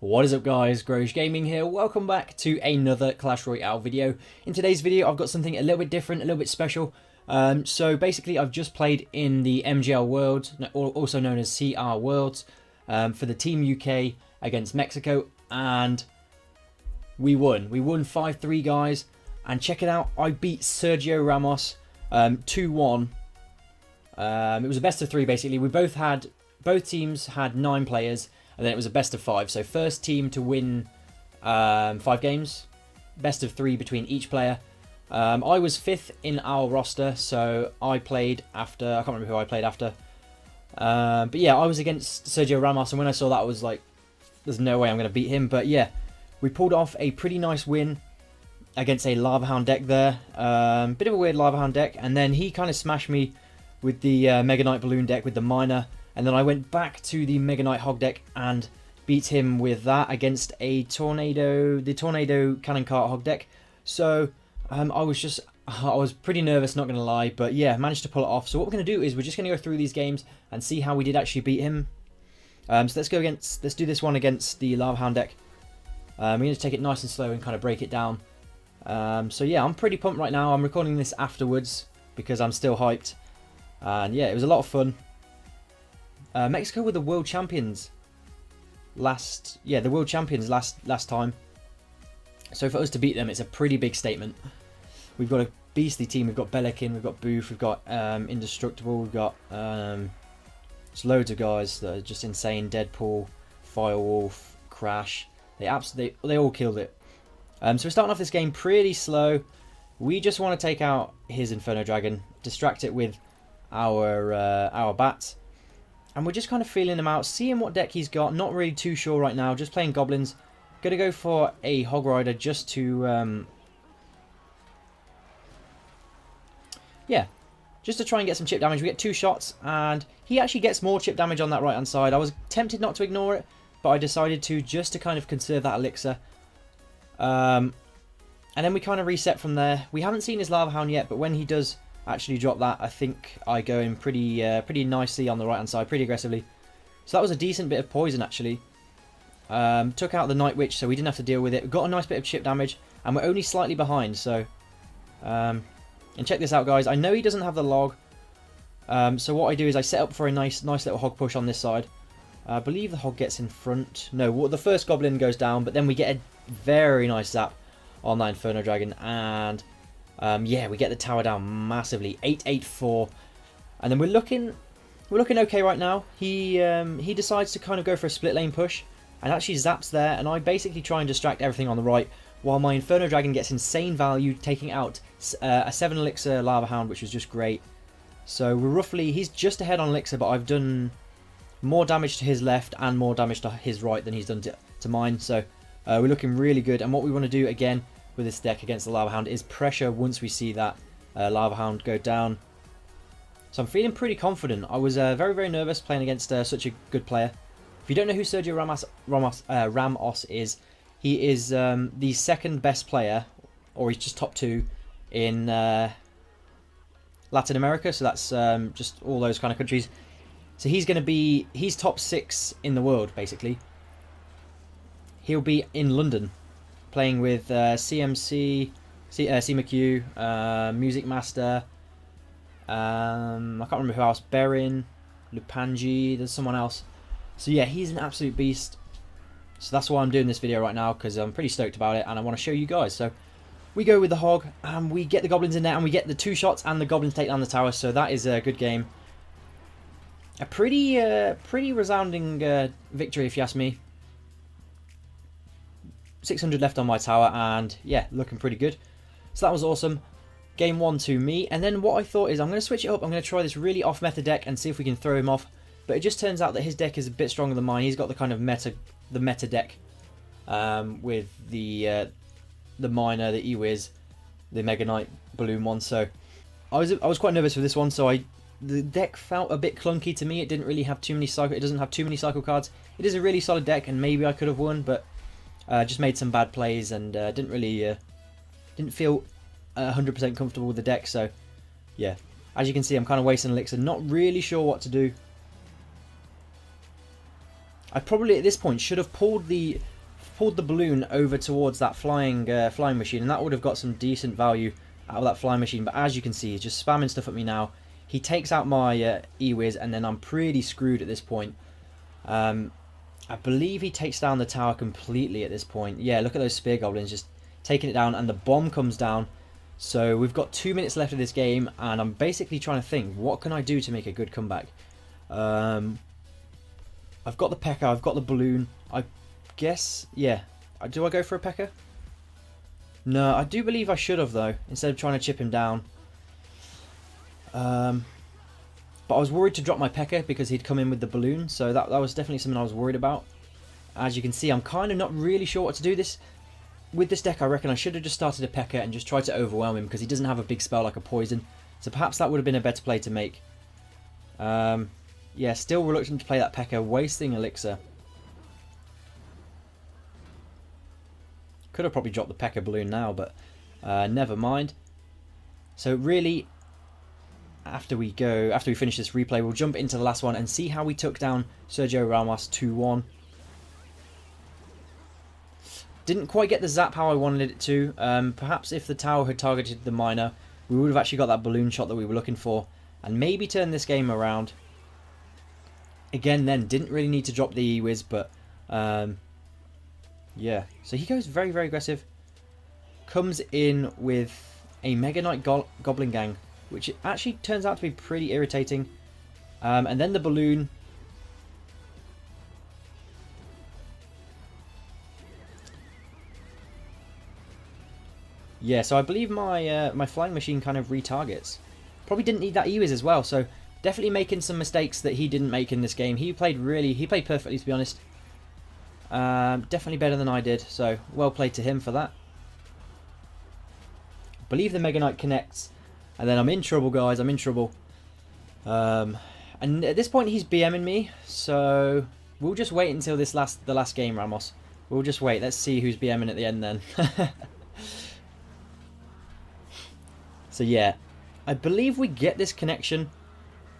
What is up guys, Groge Gaming here. Welcome back to another Clash Royale video. In today's video I've got something a little bit different, a little bit special. So basically I've just played in the MGL Worlds, also known as CR Worlds, for the Team UK against Mexico, and we won. We won 5-3 guys, and check it out, I beat Sergio Ramos 2-1. It was a best of 3 basically. Both teams had 9 players, and then it was a best of 5. So first team to win 5 games, best of 3 between each player. I was 5th in our roster, so I played after, I can't remember who I played after. But yeah, I was against Sergio Ramos, and when I saw that I was like, there's no way I'm going to beat him. But yeah, we pulled off a pretty nice win against a Lava Hound deck there. Bit of a weird Lava Hound deck, and then he kind of smashed me with the Mega Knight Balloon deck with the Miner, and then I went back to the Mega Knight Hog deck and beat him with that against the Tornado Cannon Cart Hog deck. So I was pretty nervous, not going to lie, but yeah, managed to pull it off. So what we're going to do is we're just going to go through these games and see how we did actually beat him. So let's do this one against the Lava Hound deck. We're going to take it nice and slow and kind of break it down. So yeah, I'm pretty pumped right now. I'm recording this afterwards because I'm still hyped. And yeah, it was a lot of fun. Mexico were the world champions last time. So for us to beat them, it's a pretty big statement. We've got a beastly team. We've got Belekin, we've got Booth, we've got Indestructible, we've got just loads of guys that are just insane. Deadpool, Firewolf, Crash. They all killed it. So we're starting off this game pretty slow. We just want to take out his Inferno Dragon, distract it with our bats, and we're just kind of feeling him out, seeing what deck he's got. Not really too sure right now. Just playing goblins. Gonna go for a Hog Rider just to yeah, just to try and get some chip damage. We get 2 shots, and he actually gets more chip damage on that right hand side. I was tempted not to ignore it, but I decided to, just to kind of conserve that elixir. And then we kind of reset from there. We haven't seen his Lava Hound yet, but when he does actually drop that, I think I go in pretty nicely on the right hand side, pretty aggressively. So that was a decent bit of poison actually. Took out the Night Witch, so we didn't have to deal with it. Got a nice bit of chip damage, and we're only slightly behind. So, and check this out, guys. I know he doesn't have the log. So what I do is I set up for a nice little hog push on this side. I believe the hog gets in front. No, the first goblin goes down, but then we get a very nice zap on that Inferno Dragon, and yeah, we get the tower down massively, 8-8-4, and then we're looking okay right now. He decides to kind of go for a split lane push, and actually zaps there, and I basically try and distract everything on the right, while my Inferno Dragon gets insane value, taking out a 7 elixir Lava Hound, which was just great. So we're roughly, he's just ahead on elixir, but I've done more damage to his left and more damage to his right than he's done to mine. So we're looking really good, and what we want to do again with this deck against the Lava Hound is pressure once we see that Lava Hound go down. So I'm feeling pretty confident. I was very nervous playing against such a good player. If you don't know who Sergio Ramos is, he is the second best player, or he's just top 2 in Latin America. So that's just all those kind of countries. So he's top 6 in the world basically. He'll be in London, playing with CMC, CMQ, Music Master, I can't remember who else, Berin, Lupanji, there's someone else. So yeah, he's an absolute beast. So that's why I'm doing this video right now, because I'm pretty stoked about it, and I want to show you guys. So we go with the Hog, and we get the Goblins in there, and we get the 2 shots, and the Goblins take down the tower, so that is a good game. A pretty resounding victory, if you ask me. 600 left on my tower, and yeah, looking pretty good. So that was awesome. Game 1 to me, and then what I thought is I'm going to switch it up. I'm going to try this really off meta deck and see if we can throw him off. But it just turns out that his deck is a bit stronger than mine. He's got the kind of meta deck with the Miner, the E-Wiz, the Mega Knight Balloon one. So I was quite nervous for this one. So the deck felt a bit clunky to me. It didn't really have too many cycle. It doesn't have too many cycle cards. It is a really solid deck, and maybe I could have won, but just made some bad plays and didn't feel 100% comfortable with the deck. So yeah, as you can see, I'm kind of wasting elixir, not really sure what to do. I probably at this point should have pulled the balloon over towards that flying machine, and that would have got some decent value out of that flying machine. But as you can see, he's just spamming stuff at me now. He takes out my E-Wiz, and then I'm pretty screwed at this point. I believe he takes down the tower completely at this point. Yeah, look at those spear goblins just taking it down, and the bomb comes down. So we've got 2 minutes left of this game, and I'm basically trying to think, what can I do to make a good comeback? I've got the P.E.K.K.A, I've got the balloon. I guess, yeah. Do I go for a P.E.K.K.A? No, I do believe I should have, though, instead of trying to chip him down. But I was worried to drop my P.E.K.K.A because he'd come in with the balloon, so that was definitely something I was worried about. As you can see, I'm kind of not really sure what to do with this deck. I reckon I should have just started a P.E.K.K.A and just tried to overwhelm him because he doesn't have a big spell like a poison. So perhaps that would have been a better play to make. Yeah, still reluctant to play that P.E.K.K.A, wasting elixir. Could have probably dropped the P.E.K.K.A balloon now, but never mind. So really, after we finish this replay, we'll jump into the last one and see how we took down Sergio Ramos 2-1. Didn't quite get the zap how I wanted it to. Perhaps if the tower had targeted the miner, we would have actually got that balloon shot that we were looking for, and maybe turn this game around. Again, then didn't really need to drop the E-Wiz, but yeah. So he goes very, very aggressive. Comes in with a Mega Knight Goblin Gang, which actually turns out to be pretty irritating. And then the balloon. Yeah, so I believe my flying machine kind of retargets. Probably didn't need that E-Wiz as well, so definitely making some mistakes that he didn't make in this game. He played perfectly, to be honest. Definitely better than I did, so well played to him for that. I believe the Mega Knight connects, and then I'm in trouble, guys. I'm in trouble. And at this point, he's BMing me, so we'll just wait until the last game, Ramos. We'll just wait. Let's see who's BMing at the end then. So yeah, I believe we get this connection.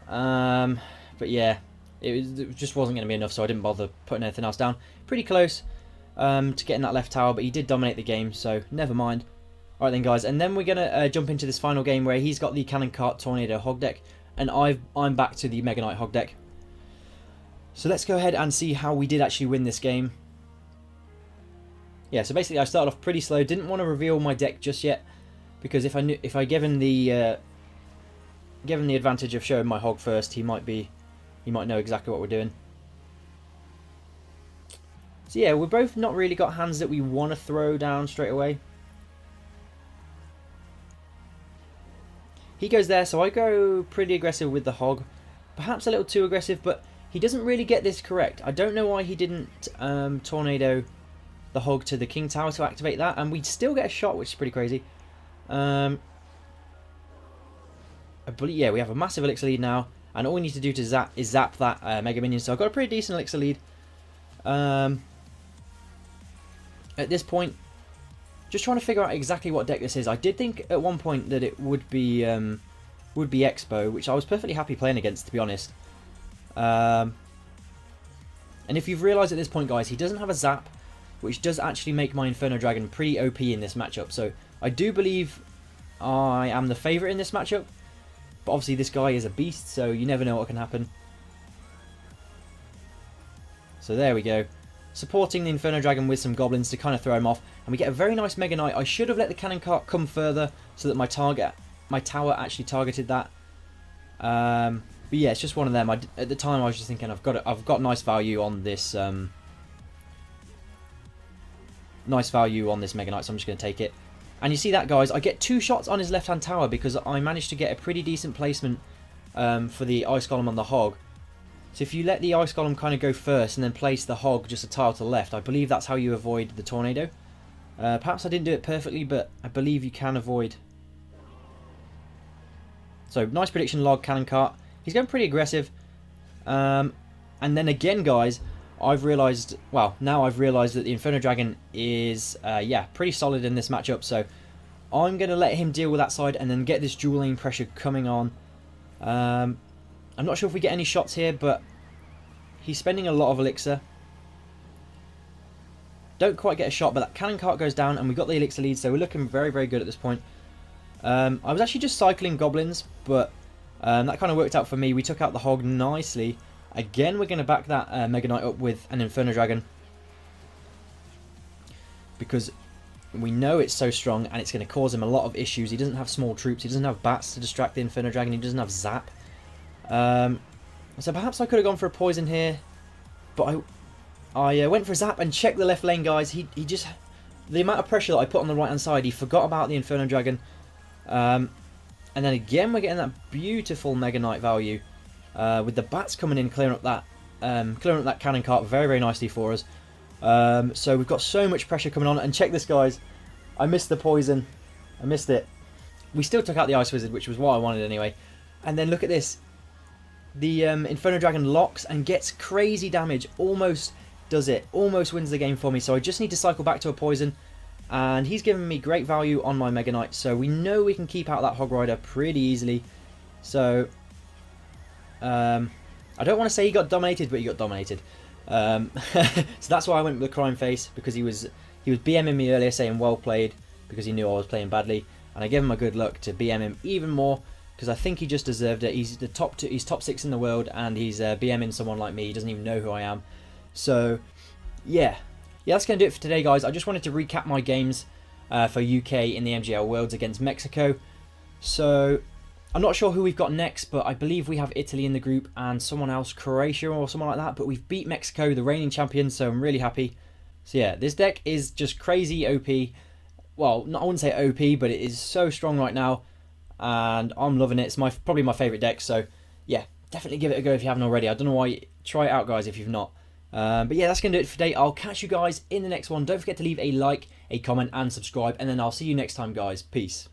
But yeah, it just wasn't going to be enough, so I didn't bother putting anything else down. Pretty close to getting that left tower, but he did dominate the game, so never mind. Alright then, guys, and then we're going to jump into this final game where he's got the Cannon Cart Tornado Hog deck, and I'm back to the Mega Knight Hog deck. So let's go ahead and see how we did actually win this game. Yeah, so basically I started off pretty slow, didn't want to reveal my deck just yet, because if I give him the advantage of showing my hog first, he might know exactly what we're doing. So yeah, we've both not really got hands that we want to throw down straight away. He goes there, so I go pretty aggressive with the hog. Perhaps a little too aggressive, but he doesn't really get this correct. I don't know why he didn't tornado the hog to the King Tower to activate that, and we'd still get a shot, which is pretty crazy. I believe, yeah, we have a massive elixir lead now, and all we need to do to zap that Mega Minion. So I've got a pretty decent elixir lead. At this point, just trying to figure out exactly what deck this is. I did think at one point that it would be Expo, which I was perfectly happy playing against, to be honest. And if you've realised at this point, guys, he doesn't have a zap, which does actually make my Inferno Dragon pretty OP in this matchup. So I do believe I am the favourite in this matchup, but obviously this guy is a beast, so you never know what can happen. So there we go. Supporting the Inferno Dragon with some goblins to kind of throw him off, and we get a very nice Mega Knight. I should have let the Cannon Cart come further so that my tower actually targeted that. But yeah, it's just one of them. At the time I was just thinking I've got nice value on this Mega Knight, so I'm just going to take it. And you see that, guys, I get 2 shots on his left-hand tower because I managed to get a pretty decent placement for the Ice Golem on the Hog. So if you let the Ice Golem kind of go first and then place the Hog just a tile to the left, I believe that's how you avoid the tornado. Perhaps I didn't do it perfectly, but I believe you can avoid. So nice prediction log, Cannon Cart. He's going pretty aggressive. And then again, guys, I've realised, well, now I've realised that the Inferno Dragon is, yeah, pretty solid in this matchup. So I'm going to let him deal with that side and then get this dual lane pressure coming on. I'm not sure if we get any shots here, but he's spending a lot of elixir. Don't quite get a shot, but that cannon cart goes down, and we got the elixir lead, so we're looking very, very good at this point. I was actually just cycling goblins, but that kind of worked out for me. We took out the hog nicely. Again, we're going to back that Mega Knight up with an Inferno Dragon, because we know it's so strong and it's going to cause him a lot of issues. He doesn't have small troops, he doesn't have bats to distract the Inferno Dragon, he doesn't have zap. So perhaps I could have gone for a poison here, but I went for a zap and checked the left lane, guys. He just, the amount of pressure that I put on the right hand side, he forgot about the Inferno Dragon. And then again we're getting that beautiful Mega Knight value with the bats coming in, clearing up that cannon cart very, very nicely for us. So we've got so much pressure coming on, and check this, guys. I missed the poison. I missed it. We still took out the Ice Wizard, which was what I wanted anyway. And then look at this. The Inferno Dragon locks and gets crazy damage. Almost does it. Almost wins the game for me. So I just need to cycle back to a poison. And he's given me great value on my Mega Knight. So we know we can keep out that Hog Rider pretty easily. So I don't want to say he got dominated, but he got dominated. So that's why I went with the Crime Face, because he was BMing me earlier saying well played, because he knew I was playing badly, and I gave him a good luck to BM him even more, because I think he just deserved it. He's he's top 6 in the world, and he's BMing someone like me. He doesn't even know who I am. So yeah, that's going to do it for today, guys. I just wanted to recap my games for UK in the MGL Worlds against Mexico. So I'm not sure who we've got next, but I believe we have Italy in the group and someone else, Croatia or someone like that. But we've beat Mexico, the reigning champions, so I'm really happy. So yeah, this deck is just crazy OP. Well, I wouldn't say OP, but it is so strong right now, and I'm loving it. It's probably my favourite deck, so yeah, definitely give it a go if you haven't already. I don't know why. Try it out, guys, if you've not. But yeah, that's going to do it for today. I'll catch you guys in the next one. Don't forget to leave a like, a comment, and subscribe, and then I'll see you next time, guys. Peace.